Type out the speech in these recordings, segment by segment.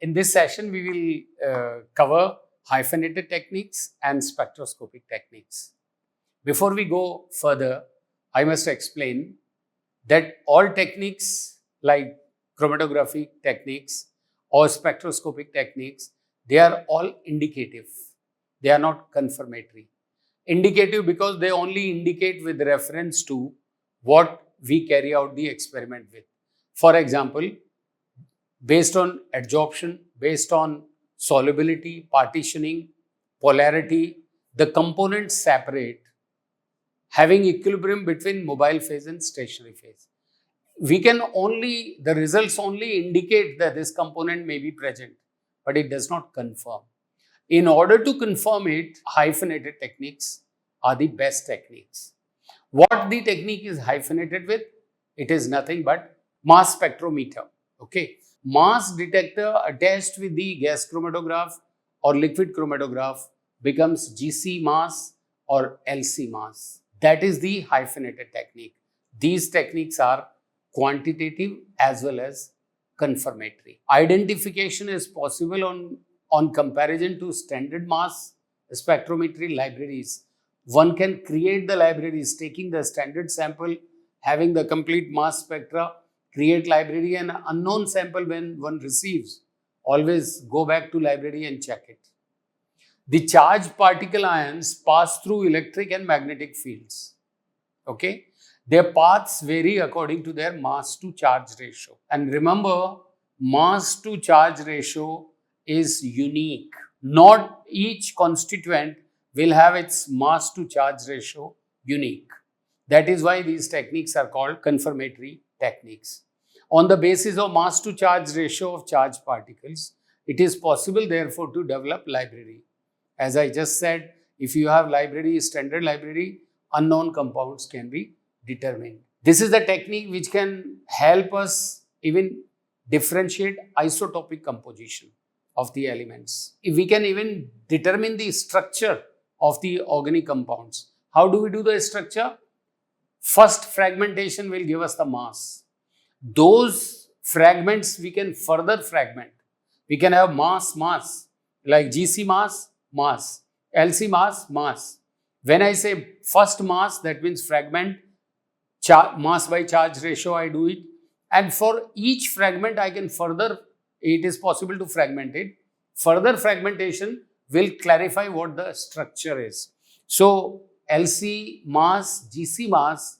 In this session, we will cover hyphenated techniques and spectroscopic techniques. Before we go further, I must explain that all techniques like chromatographic techniques or spectroscopic techniques, they are all indicative. They are not confirmatory. Indicative because they only indicate with reference to what we carry out the experiment with. For example, based on adsorption, based on solubility, partitioning, polarity, the components separate, having equilibrium between mobile phase and stationary phase. The results only indicate that this component may be present, but it does not confirm. In order to confirm it, hyphenated techniques are the best techniques. What the technique is hyphenated with? It is nothing but mass spectrometer. Okay. Mass detector attached with the gas chromatograph or liquid chromatograph becomes GC mass or LC mass. That is the hyphenated technique. These techniques are quantitative as well as confirmatory. Identification is possible on comparison to standard mass spectrometry libraries. One can create the libraries taking the standard sample, having the complete mass spectra, create library, and unknown sample when one receives. Always go back to library and check it. The charged particle ions pass through electric and magnetic fields. Okay? Their paths vary according to their mass to charge ratio. And remember, mass to charge ratio is unique. Not each constituent will have its mass to charge ratio unique. That is why these techniques are called confirmatory techniques. On the basis of mass to charge ratio of charged particles, it is possible therefore to develop library. As I just said, if you have library, standard library, unknown compounds can be determined. This is the technique which can help us even differentiate isotopic composition of the elements. If we can even determine the structure of the organic compounds. How do we do the structure? First fragmentation will give us the mass. Those fragments we can further fragment. We can have mass, like GC mass, LC mass. When I say first mass, that means fragment, mass by charge ratio, I do it. And for each fragment, I can further, it is possible to fragment it. Further fragmentation will clarify what the structure is. So, LC mass, GC mass,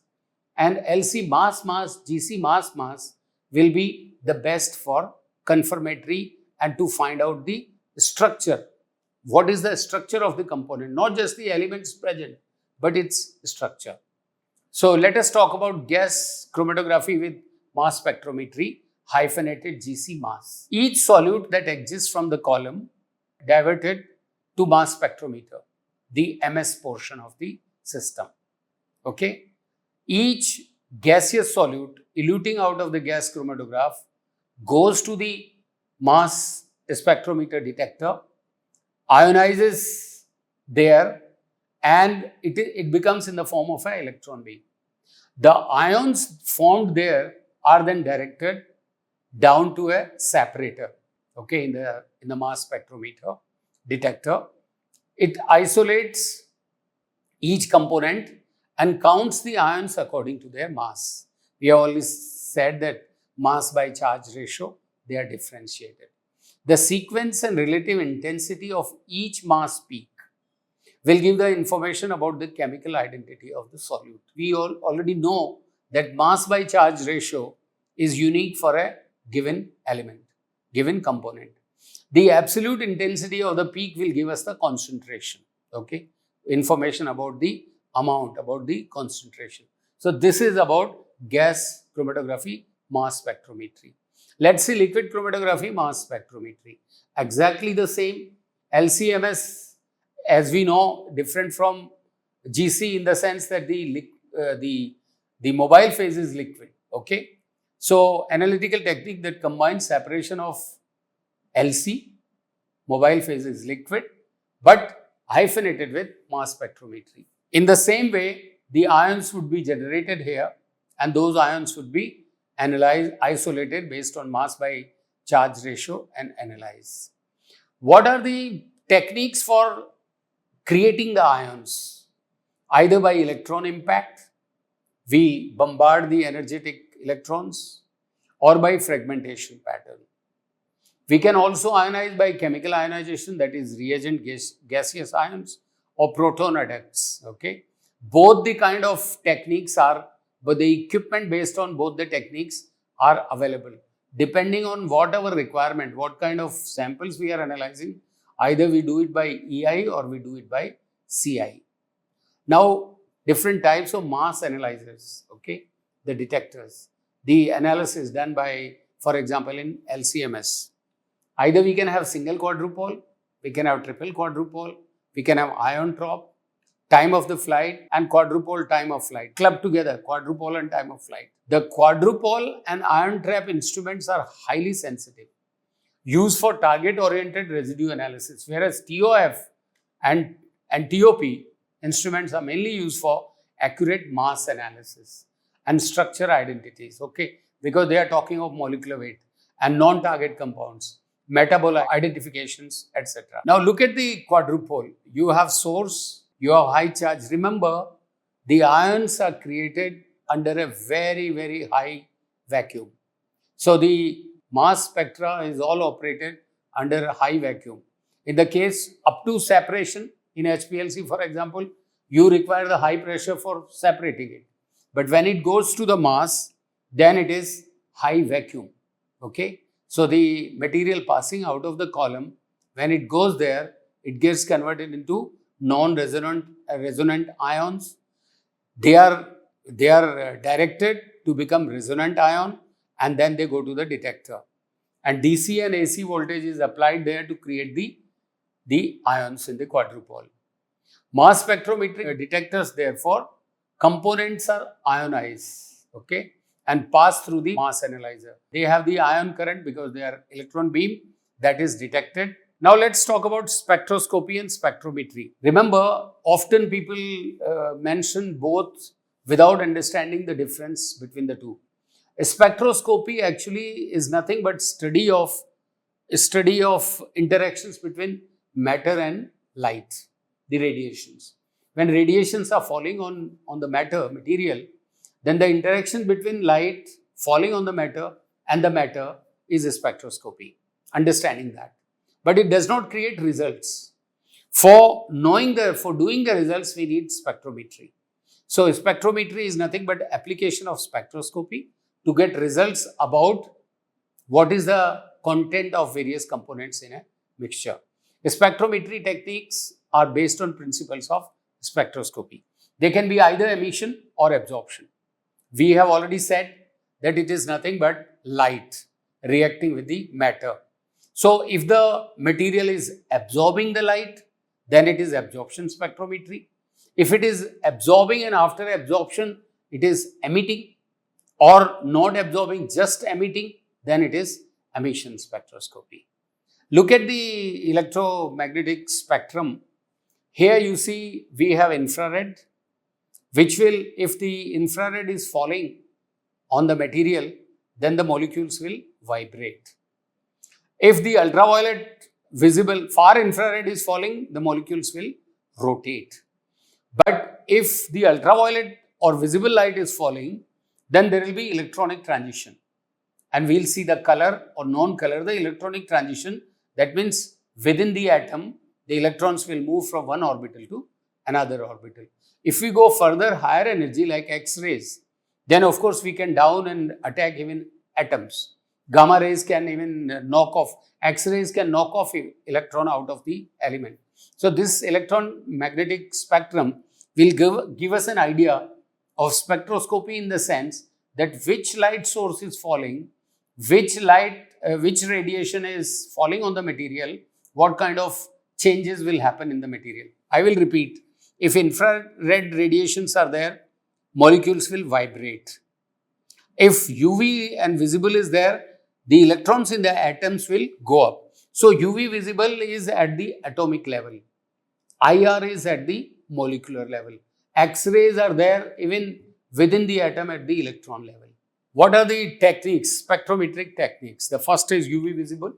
and LC mass, GC mass will be the best for confirmatory and to find out the structure. What is the structure of the component? Not just the elements present, but its structure. So let us talk about gas chromatography with mass spectrometry, hyphenated GC mass. Each solute that exists from the column diverted to mass spectrometer, the MS portion of the system. Okay. Each gaseous solute eluting out of the gas chromatograph goes to the mass spectrometer detector, ionizes there, and it becomes in the form of an electron beam. The ions formed there are then directed down to a separator, okay, in the mass spectrometer detector. It isolates each component and counts the ions according to their mass. We have already said that mass by charge ratio, they are differentiated. The sequence and relative intensity of each mass peak will give the information about the chemical identity of the solute. We all already know that mass by charge ratio is unique for a given element, given component. The absolute intensity of the peak will give us the concentration, okay? Information about the amount, about the concentration. So this is about gas chromatography, mass spectrometry. Let's see liquid chromatography, mass spectrometry. Exactly the same. LCMS, as we know, different from GC in the sense that the mobile phase is liquid. Okay. So analytical technique that combines separation of LC, mobile phase is liquid, but hyphenated with mass spectrometry. In the same way, the ions would be generated here, and those ions would be analyzed, isolated based on mass by charge ratio and analyze. What are the techniques for creating the ions? Either by electron impact, we bombard the energetic electrons, or by fragmentation pattern. We can also ionize by chemical ionization, that is reagent gaseous ions or proton adducts. Okay, both the kind of techniques are, but the equipment based on both the techniques are available. Depending on what our requirement, what kind of samples we are analyzing, either we do it by EI or we do it by CI. Now, different types of mass analyzers, okay, the detectors, the analysis done by, for example, in LCMS. Either we can have single quadrupole, we can have triple quadrupole, we can have ion drop, time of the flight, and quadrupole time of flight. Clubbed together, quadrupole and time of flight. The quadrupole and ion trap instruments are highly sensitive, used for target-oriented residue analysis, whereas TOF and TOP instruments are mainly used for accurate mass analysis and structure identities, okay, because they are talking of molecular weight and non-target compounds, metabolite identifications, etc. Now look at the quadrupole. You have source, you have high charge. Remember, the ions are created under a very, very high vacuum. So the mass spectra is all operated under a high vacuum. In the case up to separation, in HPLC, for example, you require the high pressure for separating it. But when it goes to the mass, then it is high vacuum. Okay. So the material passing out of the column, when it goes there, it gets converted into non-resonant resonant ions. They are directed to become resonant ion, and then they go to the detector. And DC and AC voltage is applied there to create the ions in the quadrupole. Mass spectrometry detectors, therefore, components are ionized, okay, and pass through the mass analyzer. They have the ion current because they are electron beam that is detected. Now let's talk about spectroscopy and spectrometry. Remember, often people mention both without understanding the difference between the two. A spectroscopy actually is nothing but study of interactions between matter and light, the radiations. When radiations are falling on the material, then the interaction between light falling on the matter and the matter is a spectroscopy. Understanding that. But it does not create results. For doing the results, we need spectrometry. So spectrometry is nothing but application of spectroscopy to get results about what is the content of various components in a mixture. Spectrometry techniques are based on principles of spectroscopy. They can be either emission or absorption. We have already said that it is nothing but light reacting with the matter. So if the material is absorbing the light, then it is absorption spectrometry. If it is absorbing and after absorption it is emitting, or not absorbing, just emitting, then it is emission spectroscopy. Look at the electromagnetic spectrum. Here you see we have infrared, which will, if the infrared is falling on the material, then the molecules will vibrate. If the ultraviolet visible far infrared is falling, the molecules will rotate. But if the ultraviolet or visible light is falling, then there will be electronic transition. And we will see the color or non-color, the electronic transition. That means within the atom, the electrons will move from one orbital to another orbital. If we go further, higher energy like X-rays, then of course we can down and attack even atoms. Gamma rays can even knock off, X-rays can knock off electron out of the element. So this electron magnetic spectrum will give us an idea of spectroscopy in the sense that which light source is falling, which radiation is falling on the material, what kind of changes will happen in the material. I will repeat, if infrared radiations are there, molecules will vibrate. If UV and visible is there, the electrons in the atoms will go up. So UV visible is at the atomic level. IR is at the molecular level. X-rays are there even within the atom at the electron level. What are the techniques, spectrometric techniques? The first is UV visible,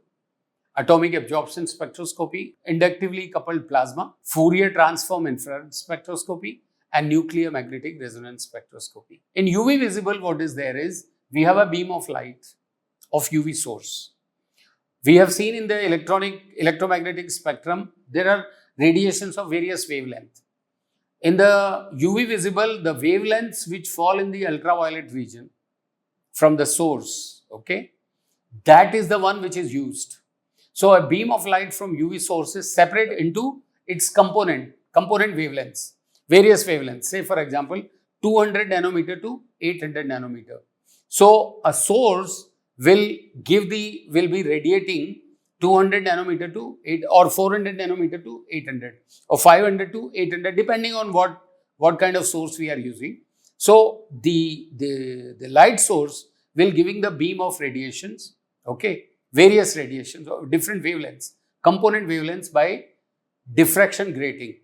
atomic absorption spectroscopy, inductively coupled plasma, Fourier transform infrared spectroscopy, and nuclear magnetic resonance spectroscopy. In UV visible, what is there is, we have a beam of light of UV source. We have seen in the electromagnetic spectrum, there are radiations of various wavelengths. In the UV visible, the wavelengths which fall in the ultraviolet region from the source, okay, that is the one which is used. So a beam of light from UV sources separate into its component wavelengths, various wavelengths, say for example, 200 nanometer to 800 nanometer. So a source will be radiating 200 nanometer to 8 or 400 nanometer to 800 or 500 to 800, depending on what kind of source we are using. So the light source will giving the beam of radiations, okay, various radiations of different wavelengths, component wavelengths by diffraction grating.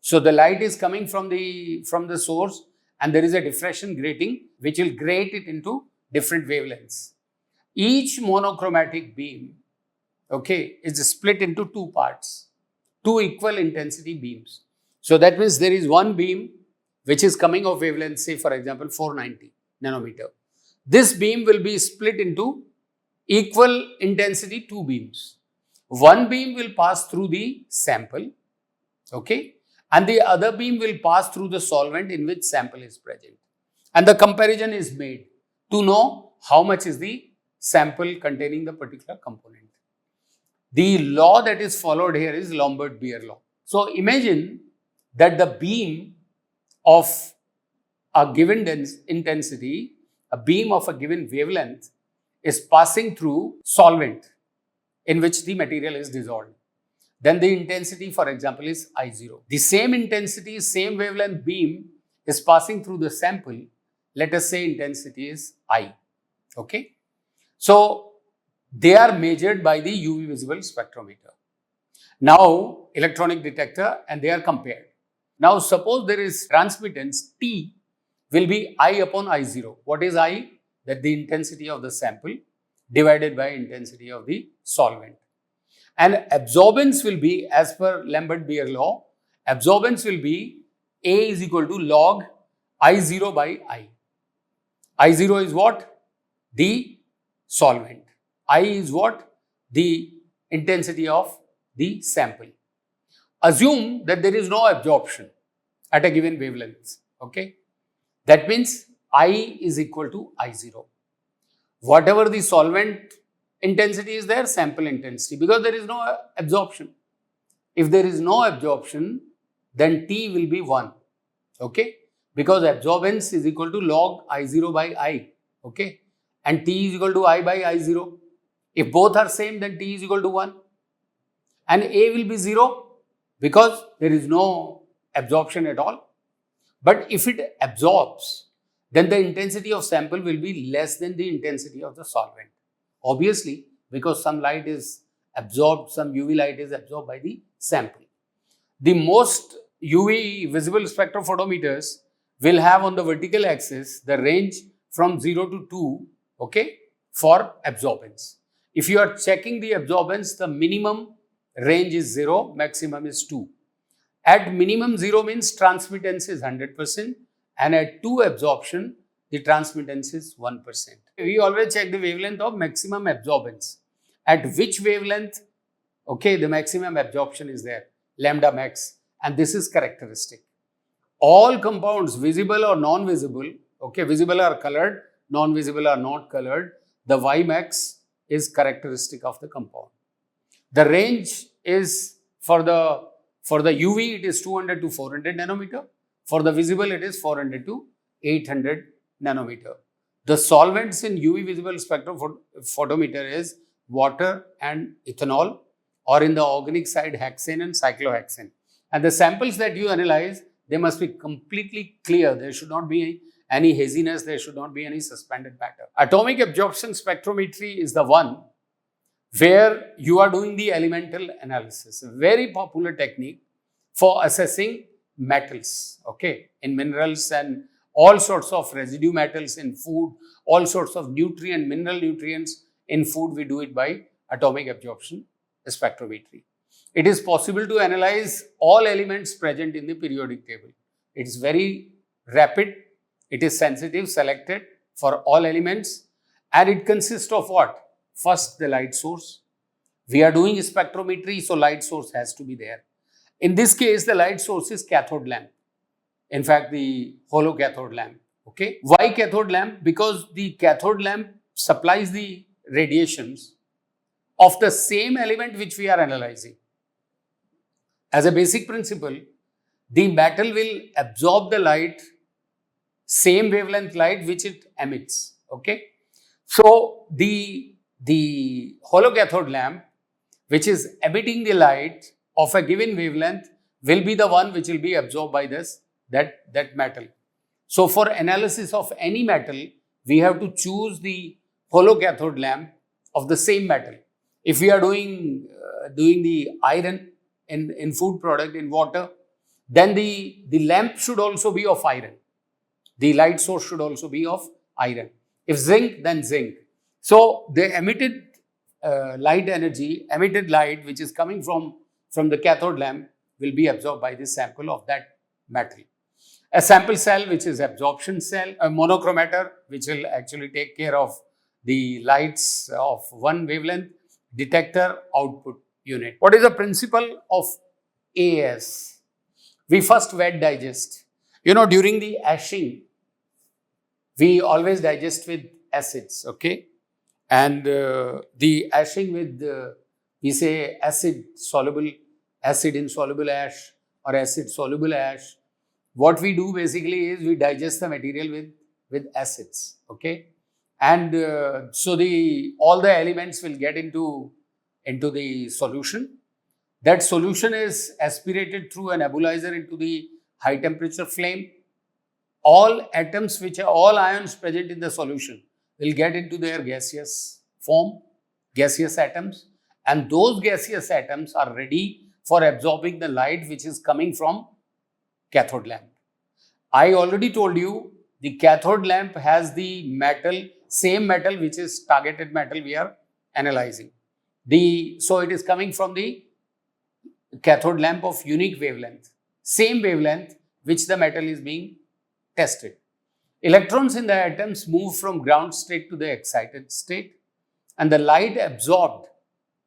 So the light is coming from the source, and there is a diffraction grating which will grate it into different wavelengths. Each monochromatic beam, okay, is split into two parts, two equal intensity beams. So that means there is one beam which is coming of wavelength, say for example 490 nanometer. This beam will be split into equal intensity two beams. One beam will pass through the sample, okay, and the other beam will pass through the solvent in which sample is present. And the comparison is made to know how much is the sample containing the particular component. The law that is followed here is Lambert-Beer law. So imagine that the beam of a given intensity, a beam of a given wavelength is passing through solvent in which the material is dissolved. Then the intensity, for example, is I0. The same intensity, same wavelength beam is passing through the sample. Let us say intensity is I. Okay. So they are measured by the UV visible spectrometer. Now electronic detector, and they are compared. Now suppose there is transmittance, T will be I upon I0. What is I? That the intensity of the sample divided by intensity of the solvent. And absorbance will be, as per Lambert-Beer law, absorbance will be A is equal to log I0 by I. I0 is what? The solvent. I is what? The intensity of the sample. Assume that there is no absorption at a given wavelength. Okay. That means I is equal to I0. Whatever the solvent intensity is there, sample intensity, because there is no absorption. If there is no absorption, then T will be 1. Okay. Because absorbance is equal to log I0 by I. Okay. And T is equal to I by I0. If both are same, then T is equal to 1. And A will be 0 because there is no absorption at all. But if it absorbs, then the intensity of sample will be less than the intensity of the solvent. Obviously, because some light is absorbed, some UV light is absorbed by the sample. The most UV visible spectrophotometers will have on the vertical axis the range from 0 to 2, okay, for absorbance. If you are checking the absorbance, the minimum range is 0, maximum is 2. At minimum 0 means transmittance is 100%, and at 2 absorption, the transmittance is 1%. We always check the wavelength of maximum absorbance. At which wavelength, okay, the maximum absorption is there, lambda max, and this is characteristic. All compounds, visible or non-visible, okay, visible are colored, non-visible are not colored, the Y max is characteristic of the compound. The range is for the UV, it is 200 to 400 nanometer. For the visible, it is 400 to 800 nanometer. The solvents in UV visible spectrophotometer is water and ethanol, or in the organic side, hexane and cyclohexane. And the samples that you analyze, they must be completely clear. There should not be any haziness, there should not be any suspended matter. Atomic absorption spectrometry is the one where you are doing the elemental analysis, a very popular technique for assessing metals, okay, in minerals and all sorts of residue metals in food, all sorts of mineral nutrients in food, we do it by atomic absorption spectrometry. It is possible to analyze all elements present in the periodic table. It is very rapid, it is sensitive, selected for all elements, and it consists of what? First, the light source. We are doing spectrometry, so light source has to be there. In this case, the light source is cathode lamp. In fact, the hollow cathode lamp. Okay. Why cathode lamp? Because the cathode lamp supplies the radiations of the same element which we are analyzing. As a basic principle, the metal will absorb the light, same wavelength light which it emits. Okay. So, the hollow cathode lamp, which is emitting the light of a given wavelength, will be the one which will be absorbed by that metal. So, for analysis of any metal, we have to choose the hollow cathode lamp of the same metal. If we are doing the iron in food product, in water, then the lamp should also be of iron. The light source should also be of iron. If zinc, then zinc. So, the emitted light energy, emitted light which is coming from the cathode lamp will be absorbed by the sample of that metal. A sample cell, which is absorption cell, a monochromator, which will actually take care of the lights of one wavelength, detector, output unit. What is the principle of AS? We first wet digest. During the ashing, we always digest with acids, okay? And the ashing with, we say acid insoluble ash or acid soluble ash. What we do basically is we digest the material with acids, okay? And so all the elements will get into the solution. That solution is aspirated through a nebulizer into the high temperature flame. All atoms, all ions present in the solution will get into their gaseous form, gaseous atoms, and those gaseous atoms are ready for absorbing the light which is coming from cathode lamp. I already told you the cathode lamp has the same metal which is targeted metal we are analyzing. So it is coming from the cathode lamp of unique wavelength, same wavelength which the metal is being tested. Electrons in the atoms move from ground state to the excited state, and the light absorbed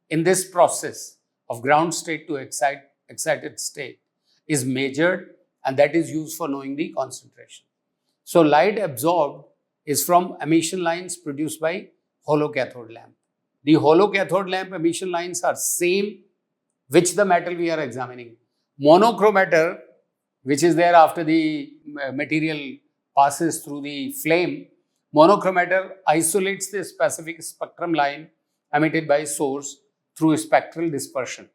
in this process of ground state to excited state is measured, and that is used for knowing the concentration. So, light absorbed is from emission lines produced by hollow cathode lamp. The hollow cathode lamp emission lines are same which the metal we are examining. Monochromator, which is there after the material passes through the flame, monochromator isolates the specific spectrum line emitted by source through spectral dispersion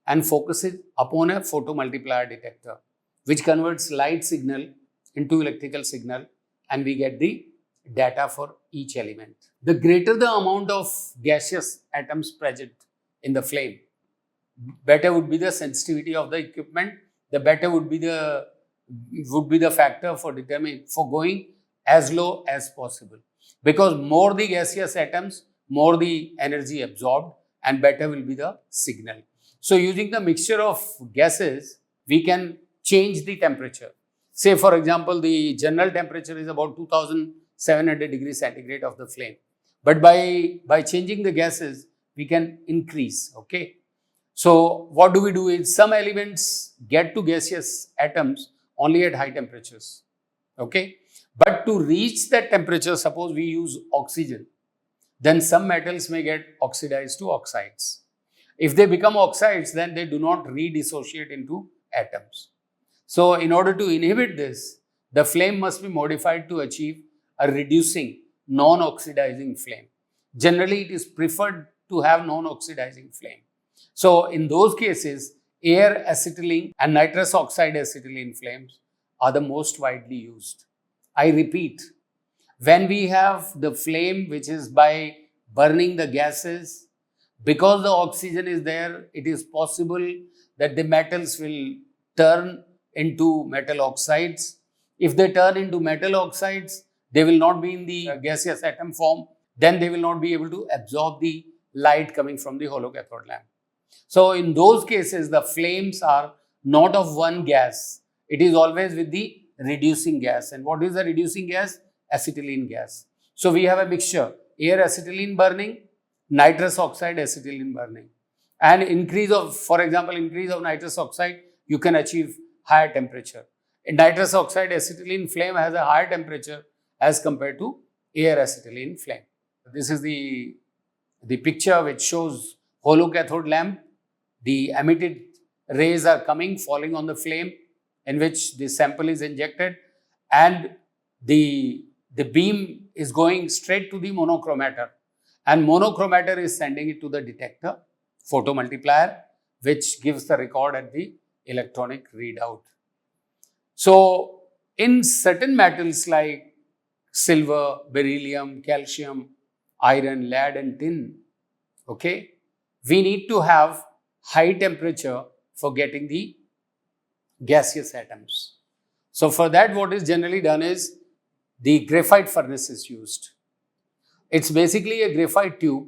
and focuses upon a photomultiplier detector, which converts light signal into electrical signal, and we get the data for each element. The greater the amount of gaseous atoms present in the flame, better would be the sensitivity of the equipment, the better would be the factor for going as low as possible. Because more the gaseous atoms, more the energy absorbed, and better will be the signal. So, using the mixture of gases, we can change the temperature. Say, for example, the general temperature is about 2700 degrees centigrade of the flame. But by changing the gases, we can increase, okay? So, what do we do is some elements get to gaseous atoms only at high temperatures, okay? But to reach that temperature, suppose we use oxygen, then some metals may get oxidized to oxides. If they become oxides, then they do not redissociate into atoms. So, in order to inhibit this, the flame must be modified to achieve a reducing, non-oxidizing flame. Generally, it is preferred to have non-oxidizing flame. So, in those cases, air acetylene and nitrous oxide acetylene flames are the most widely used. I repeat, when we have the flame which is by burning the gases, because the oxygen is there, it is possible that the metals will turn into metal oxides. If they turn into metal oxides, they will not be in the gaseous atom form. Then they will not be able to absorb the light coming from the hollow cathode lamp. So in those cases, the flames are not of one gas. It is always with the reducing gas. And what is the reducing gas? Acetylene gas. So we have a mixture, air acetylene burning, nitrous oxide acetylene burning. And increase of, for example, increase of nitrous oxide, you can achieve higher temperature. A nitrous oxide acetylene flame has a higher temperature as compared to air acetylene flame. This is the picture which shows hollow cathode lamp. The emitted rays are coming, falling on the flame in which the sample is injected, and the beam is going straight to the monochromator, and monochromator is sending it to the detector, photomultiplier, which gives the record at the electronic readout. So in certain metals like silver, beryllium, calcium, iron, lead and tin, okay, we need to have high temperature for getting the gaseous atoms. So for that, what is generally done is the graphite furnace is used. It's basically a graphite tube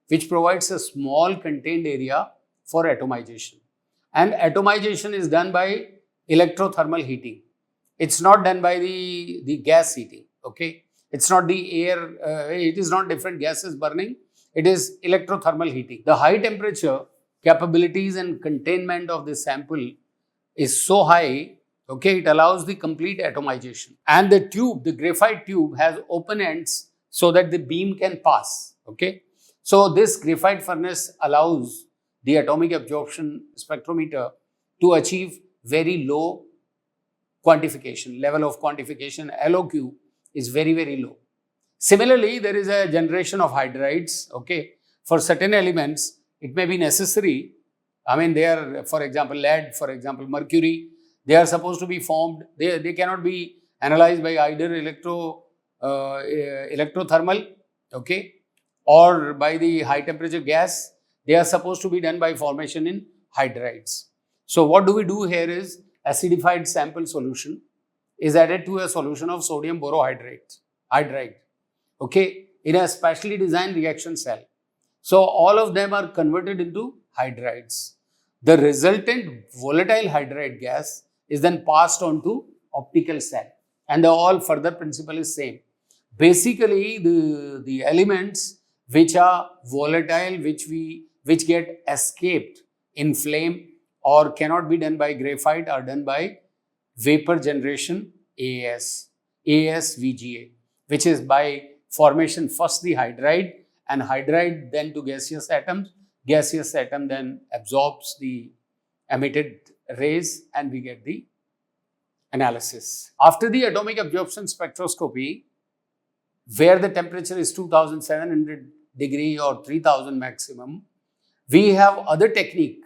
which provides a small contained area for atomization. And atomization is done by electrothermal heating. It's not done by the gas heating, okay. It's not the air, it is not different gases burning, it is electrothermal heating. The high temperature capabilities and containment of the sample is so high, okay, it allows the complete atomization. And the tube, the graphite tube has open ends so that the beam can pass, okay. So this graphite furnace allows the atomic absorption spectrometer to achieve very low quantification, level of quantification, LOQ is very, very low. Similarly, there is a generation of hydrides, okay. For certain elements, it may be necessary. I mean, they are, for example, lead, for example, mercury, they are supposed to be formed. They cannot be analyzed by either electrothermal, okay, or by the high temperature gas. They are supposed to be done by formation in hydrides. So what do we do here is acidified sample solution is added to a solution of sodium borohydride, okay, in a specially designed reaction cell. So all of them are converted into hydrides. The resultant volatile hydride gas is then passed on to optical cell, and the all further principle is same. Basically, the elements which are volatile, which get escaped in flame or cannot be done by graphite are done by vapor generation ASVGA, which is by formation first the hydride and hydride then to gaseous atoms. Gaseous atom then absorbs the emitted rays and we get the analysis. After the atomic absorption spectroscopy, where the temperature is 2700 degree or 3000 maximum, we have other technique,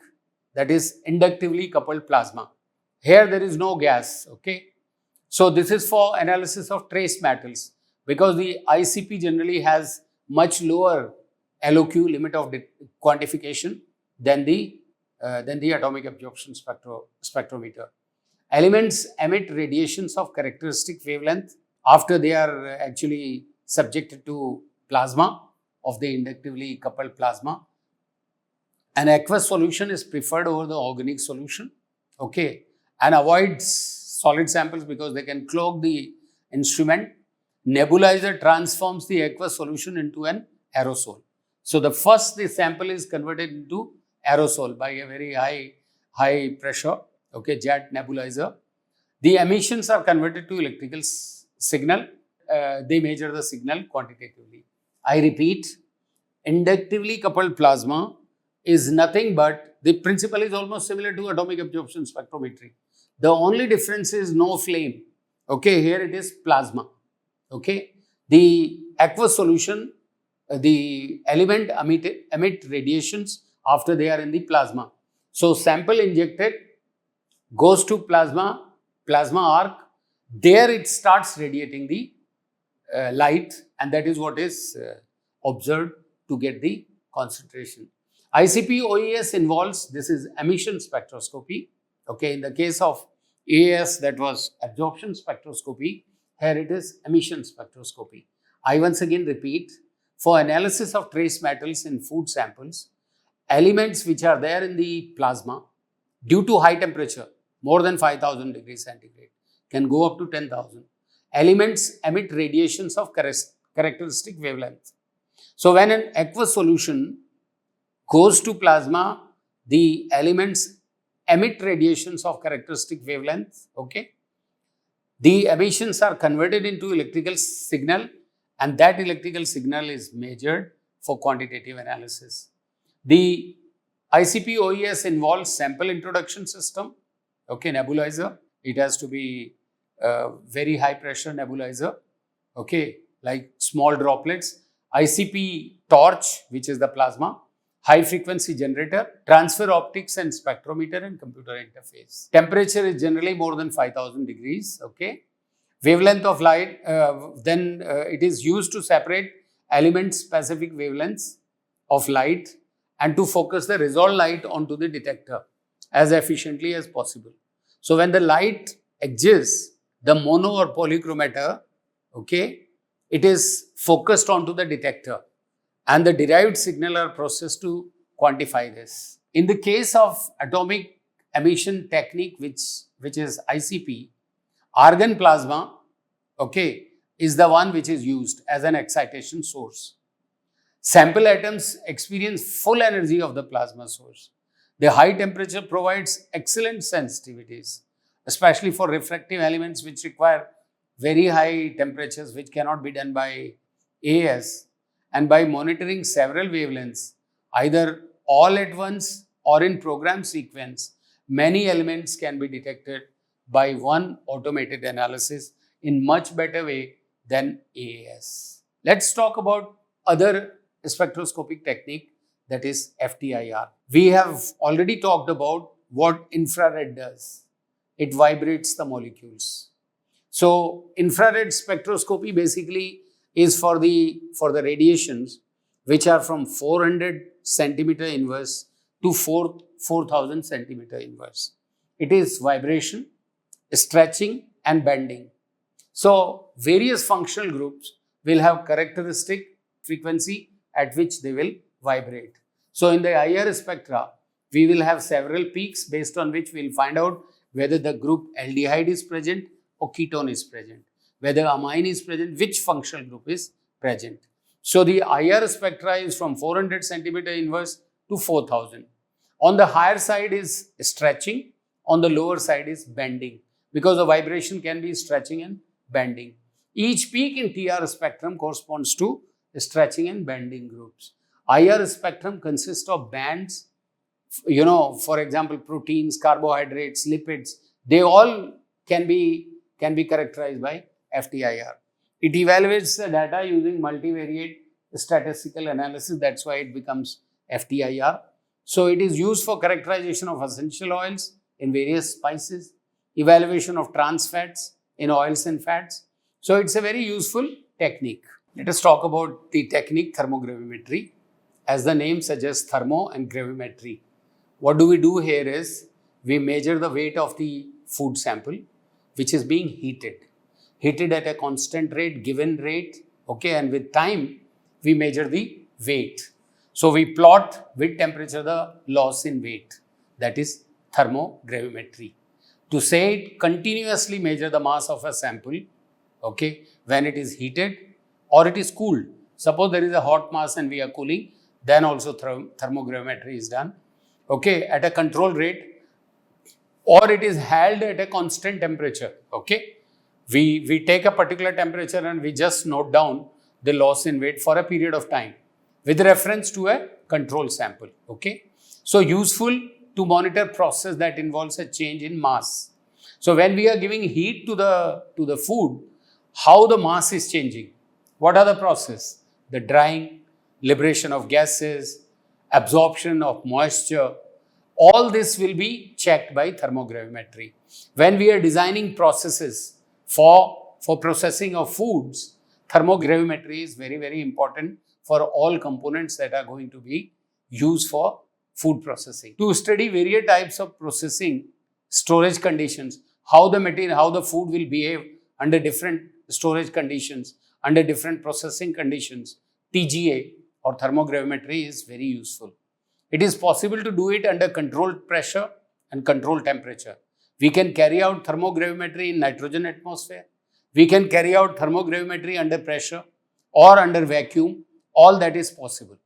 that is inductively coupled plasma. Here there is no gas, okay. So this is for analysis of trace metals, because the ICP generally has much lower LOQ, limit of quantification, than the atomic absorption spectrometer. Elements emit radiations of characteristic wavelength after they are actually subjected to plasma of the inductively coupled plasma. An aqueous solution is preferred over the organic solution, okay, and avoids solid samples because they can clog the instrument. Nebulizer transforms the aqueous solution into an aerosol. So the sample is converted into aerosol by a very high pressure, okay, jet nebulizer. The emissions are converted to electrical signal. They measure the signal quantitatively. I repeat, inductively coupled plasma is nothing but, the principle is almost similar to atomic absorption spectrometry. The only difference is no flame, okay, here it is plasma, okay. The aqueous solution, the element emit radiations after they are in the plasma. So sample injected goes to plasma arc, there it starts radiating the light, and that is what is observed to get the concentration. ICP OES involves, this is emission spectroscopy, okay. In the case of AS, that was absorption spectroscopy. Here it is emission spectroscopy. I once again repeat, for analysis of trace metals in food samples, elements which are there in the plasma due to high temperature, more than 5000 degrees centigrade, can go up to 10,000. Elements emit radiations of characteristic wavelength. So when an aqueous solution goes to plasma, the elements emit radiations of characteristic wavelength. Okay, the emissions are converted into electrical signal, and that electrical signal is measured for quantitative analysis. The ICP OES involves sample introduction system. Okay, nebulizer. It has to be very high pressure nebulizer. Okay, like small droplets. ICP torch, which is the plasma. High frequency generator, transfer optics and spectrometer and computer interface. Temperature is generally more than 5000 degrees. Okay. Wavelength of light, it is used to separate element specific wavelengths of light and to focus the resolved light onto the detector as efficiently as possible. So when the light exists, the mono or polychromator, okay, it is focused onto the detector, and the derived signal are processed to quantify this. In the case of atomic emission technique, which is ICP, argon plasma, okay, is the one which is used as an excitation source. Sample atoms experience full energy of the plasma source. The high temperature provides excellent sensitivities, especially for refractive elements which require very high temperatures, which cannot be done by AS. And by monitoring several wavelengths, either all at once or in program sequence, many elements can be detected by one automated analysis in much better way than AAS. Let's talk about other spectroscopic technique, that is FTIR. We have already talked about what infrared does. It vibrates the molecules. So infrared spectroscopy basically is for the radiations which are from 400 centimeter inverse to 4000 centimeter inverse. It is vibration, stretching and bending. So various functional groups will have characteristic frequency at which they will vibrate. So in the IR spectra, we will have several peaks based on which we will find out whether the group aldehyde is present or ketone is present, whether amine is present, which functional group is present. So the IR spectra is from 400 centimeter inverse to 4000. On the higher side is stretching, on the lower side is bending, because the vibration can be stretching and bending. Each peak in TR spectrum corresponds to stretching and bending groups. IR spectrum consists of bands, for example, proteins, carbohydrates, lipids, they all can be characterized by FTIR. It evaluates the data using multivariate statistical analysis. That's why it becomes FTIR. So it is used for characterization of essential oils in various spices, evaluation of trans fats in oils and fats. So it's a very useful technique. Let us talk about the technique thermogravimetry. As the name suggests, thermo and gravimetry. What do we do here is we measure the weight of the food sample which is being heated at a constant rate, given rate, okay, and with time we measure the weight. So we plot with temperature the loss in weight, that is thermogravimetry. To say it, continuously measure the mass of a sample, okay, when it is heated or it is cooled. Suppose there is a hot mass and we are cooling, then also thermogravimetry is done, okay, at a control rate, or it is held at a constant temperature, okay. We take a particular temperature and we just note down the loss in weight for a period of time with reference to a control sample, okay. So useful to monitor process that involves a change in mass. So when we are giving heat to the food, how the mass is changing, what are the process? The drying, liberation of gases, absorption of moisture, all this will be checked by thermogravimetry. When we are designing processes for processing of foods, thermogravimetry is very, very important for all components that are going to be used for food processing. To study various types of processing storage conditions, how the material, how the food will behave under different storage conditions, under different processing conditions. TGA or thermogravimetry is very useful. It is possible to do it under controlled pressure and controlled temperature. We can carry out thermogravimetry in nitrogen atmosphere. We can carry out thermogravimetry under pressure or under vacuum. All that is possible.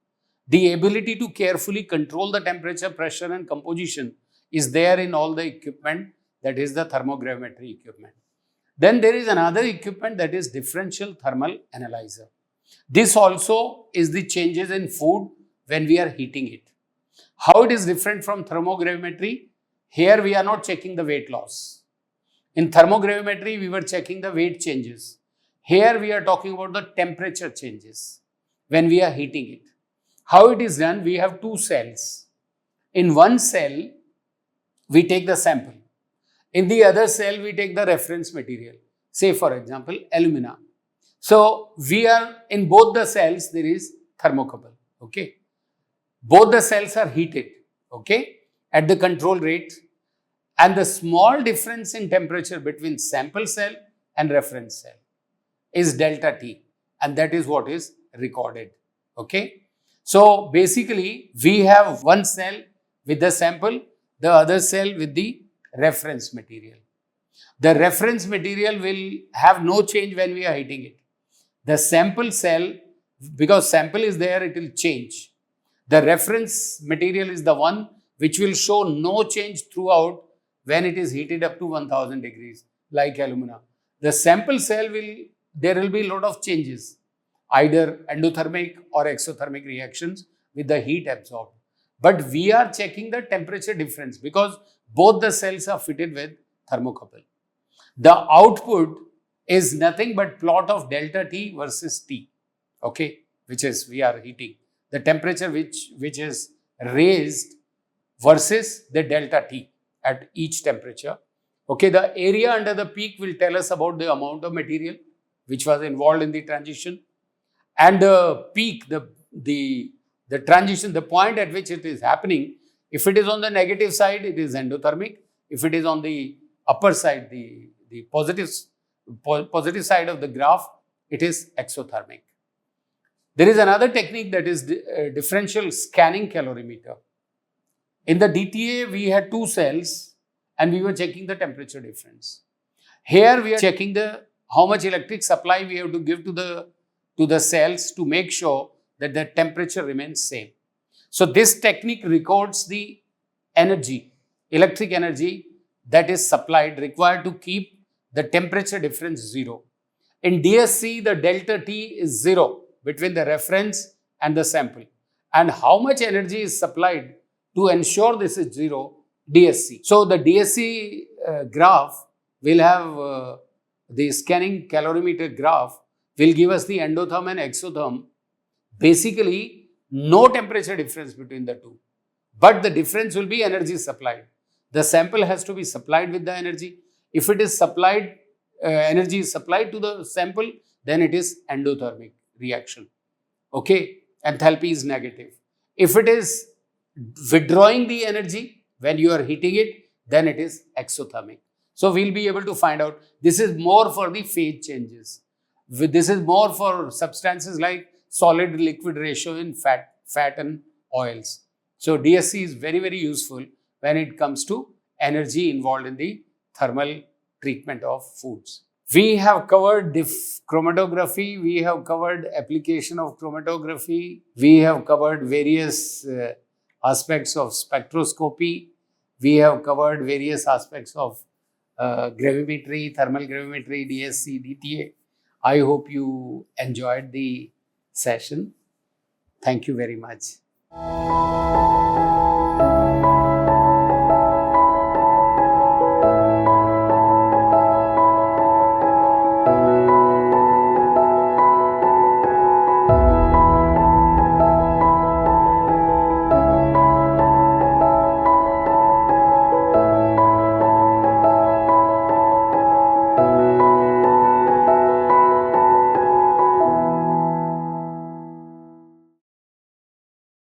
The ability to carefully control the temperature, pressure and composition is there in all the equipment, that is the thermogravimetry equipment. Then there is another equipment, that is differential thermal analyzer. This also is the changes in food when we are heating it. How it is different from thermogravimetry? Here we are not checking the weight loss. In thermogravimetry, we were checking the weight changes. Here we are talking about the temperature changes when we are heating it. How it is done? We have two cells. In one cell, we take the sample. In the other cell, we take the reference material. Say for example, alumina. So we are, in both the cells, there is thermocouple. Okay. Both the cells are heated. Okay. At the control rate. And the small difference in temperature between sample cell and reference cell is delta T. And that is what is recorded. Okay. So basically, we have one cell with the sample, the other cell with the reference material. The reference material will have no change when we are heating it. The sample cell, because sample is there, it will change. The reference material is the one which will show no change throughout when it is heated up to 1000 degrees, like alumina. The sample cell there will be a lot of changes, either endothermic or exothermic reactions with the heat absorbed. But we are checking the temperature difference because both the cells are fitted with thermocouple. The output is nothing but plot of delta T versus T, okay, which is we are heating. The temperature which is raised versus the delta T at each temperature. Okay, the area under the peak will tell us about the amount of material which was involved in the transition. And the peak, the transition, the point at which it is happening, if it is on the negative side, it is endothermic. If it is on the upper side, the positive side of the graph, it is exothermic. There is another technique, that is differential scanning calorimeter. In the DTA, we had two cells and we were checking the temperature difference. Here we are checking how much electric supply we have to give to the cells to make sure that the temperature remains same. So this technique records the energy, electric energy that is supplied, required to keep the temperature difference 0. In DSC, the delta T is 0 between the reference and the sample. And how much energy is supplied to ensure this is 0? DSC. So the DSC graph will have the scanning calorimeter graph will give us the endotherm and exotherm. Basically, no temperature difference between the two. But the difference will be energy supplied. The sample has to be supplied with the energy. If it is supplied, energy is supplied to the sample, then it is endothermic reaction. Okay, enthalpy is negative. If it is withdrawing the energy when you are heating it, then it is exothermic. So we'll be able to find out. This is more for the phase changes. This is more for substances like solid liquid ratio in fat and oils. So DSC is very, very useful when it comes to energy involved in the thermal treatment of foods. We have covered chromatography, we have covered application of chromatography, we have covered various aspects of spectroscopy, we have covered various aspects of gravimetry, thermal gravimetry, DSC, DTA. I hope you enjoyed the session. Thank you very much.